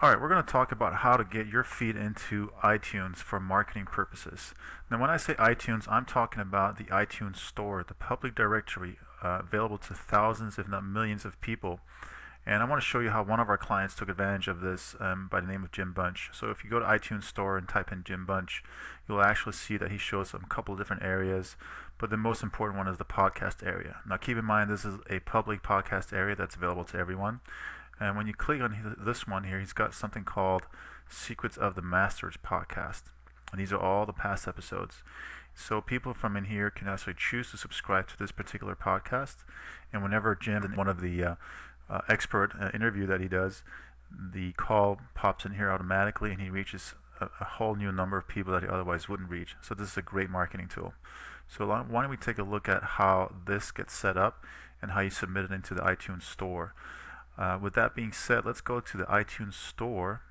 Alright, we're going to talk about how to get your feed into iTunes for marketing purposes. Now when I say iTunes, I'm talking about the iTunes Store, the public directory available to thousands if not millions of people. And I want to show you how one of our clients took advantage of this by the name of Jim Bunch. So if you go to iTunes Store and type in Jim Bunch, you'll actually see that he shows a couple of different areas, but the most important one is the podcast area. Now keep in mind this is a public podcast area that's available to everyone. And when you click on this one here, he's got something called Secrets of the Masters podcast. And these are all the past episodes. So people from in here can actually choose to subscribe to this particular podcast. And whenever Jim, in one of the expert interview that he does, the call pops in here automatically and he reaches a whole new number of people that he otherwise wouldn't reach. So this is a great marketing tool. So why don't we take a look at how this gets set up and how you submit it into the iTunes Store. With that being said, let's go to the iTunes Store,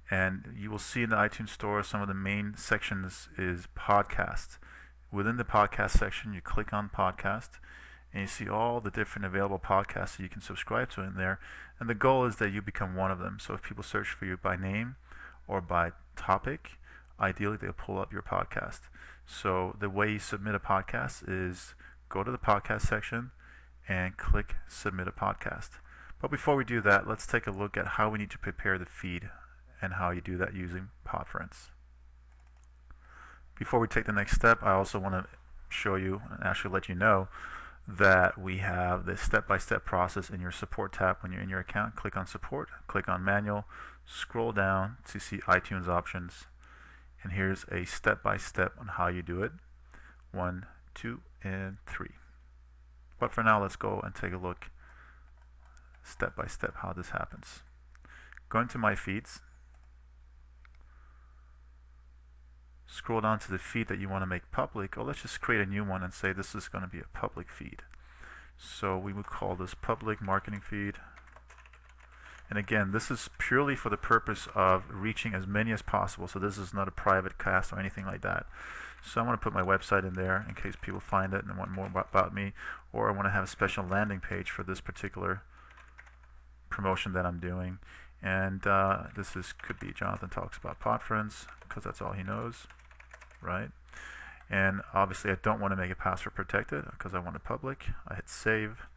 and you will see in the iTunes Store some of the main sections is podcast. Within the podcast section, you click on podcast, and you see all the different available podcasts that you can subscribe to in there, and the goal is that you become one of them. So if people search for you by name or by topic, ideally they'll pull up your podcast. So the way you submit a podcast is go to the podcast section and click submit a podcast. But before we do that, let's take a look at how we need to prepare the feed and how you do that using Podference. Before we take the next step, I also want to show you and actually let you know that we have the step-by-step process in your support tab. When you're in your account, click on support, click on manual, scroll down to see iTunes options, and here's a step-by-step on how you do it. 1, 2, and 3. But for now, let's go and take a look step by step how this happens. Go into my feeds, scroll down to the feed that you want to make public, or let's just create a new one and say this is going to be a public feed. So we would call this public marketing feed. And again, this is purely for the purpose of reaching as many as possible. So this is not a private cast or anything like that. So I want to put my website in there in case people find it and want more about me, or I want to have a special landing page for this particular promotion that I'm doing. And could be Jonathan Talks About Podference, because that's all he knows, right? And obviously I don't want to make it password protected because I want it public. I hit save,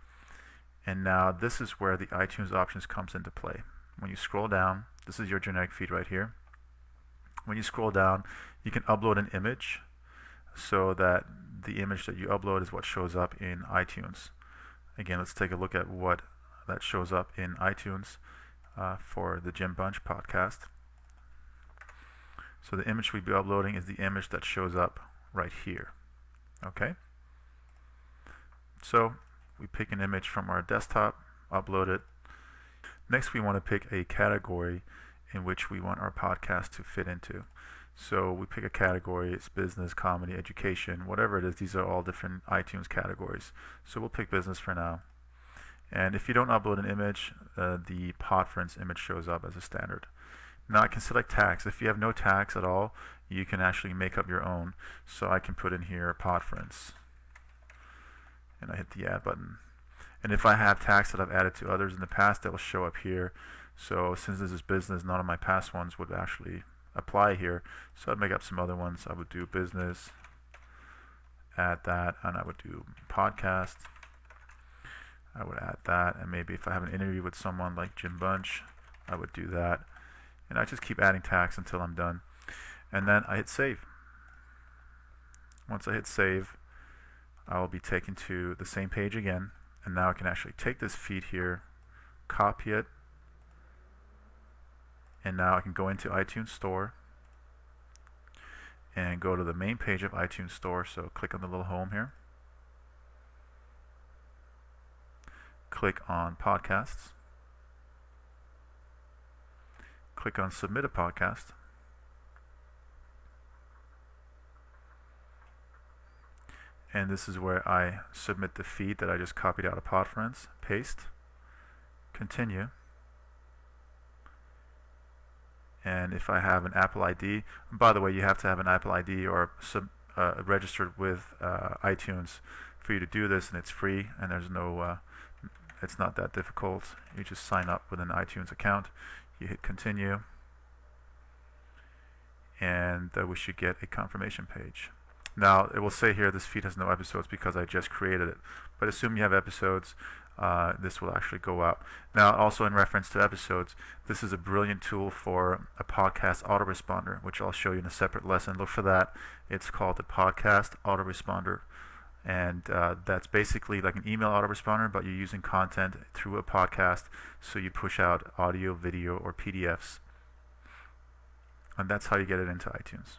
and now this is where the iTunes options comes into play. When you scroll down, this is your generic feed right here. When you scroll down, you can upload an image so that the image that you upload is what shows up in iTunes. Again, let's take a look at what that shows up in iTunes for the Jim Bunch podcast. So the image we'd be uploading is the image that shows up right here. Okay? So we pick an image from our desktop, upload it. Next we want to pick a category in which we want our podcast to fit into. So we pick a category, it's business, comedy, education, whatever it is. These are all different iTunes categories. So we'll pick business for now. And if you don't upload an image, the Podference image shows up as a standard. Now I can select tags. If you have no tags at all, you can actually make up your own. So I can put in here Podference, and I hit the add button. And if I have tags that I've added to others in the past, they will show up here. So since this is business, none of my past ones would actually apply here. So I'd make up some other ones. I would do business, add that, and I would do podcast. I would add that, and maybe if I have an interview with someone like Jim Bunch, I would do that. And I just keep adding tags until I'm done. And then I hit save. Once I hit save, I will be taken to the same page again. And now I can actually take this feed here, copy it, and now I can go into iTunes Store and go to the main page of iTunes Store. So click on the little home here. Click on podcasts. Click on submit a podcast. And this is where I submit the feed that I just copied out of Podference. Paste. Continue. And if I have an Apple ID, and by the way, you have to have an Apple ID or registered with iTunes for you to do this, and it's free, and there's no it's not that difficult. You just sign up with an iTunes account. You hit continue, and we should get a confirmation page. Now it will say here this feed has no episodes because I just created it, but assume you have episodes. This will actually go out. Now, also in reference to episodes, this is a brilliant tool for a podcast autoresponder, which I'll show you in a separate lesson. Look for that. It's called the podcast autoresponder, and that's basically like an email autoresponder, but you're using content through a podcast, so you push out audio, video, or PDFs, and that's how you get it into iTunes.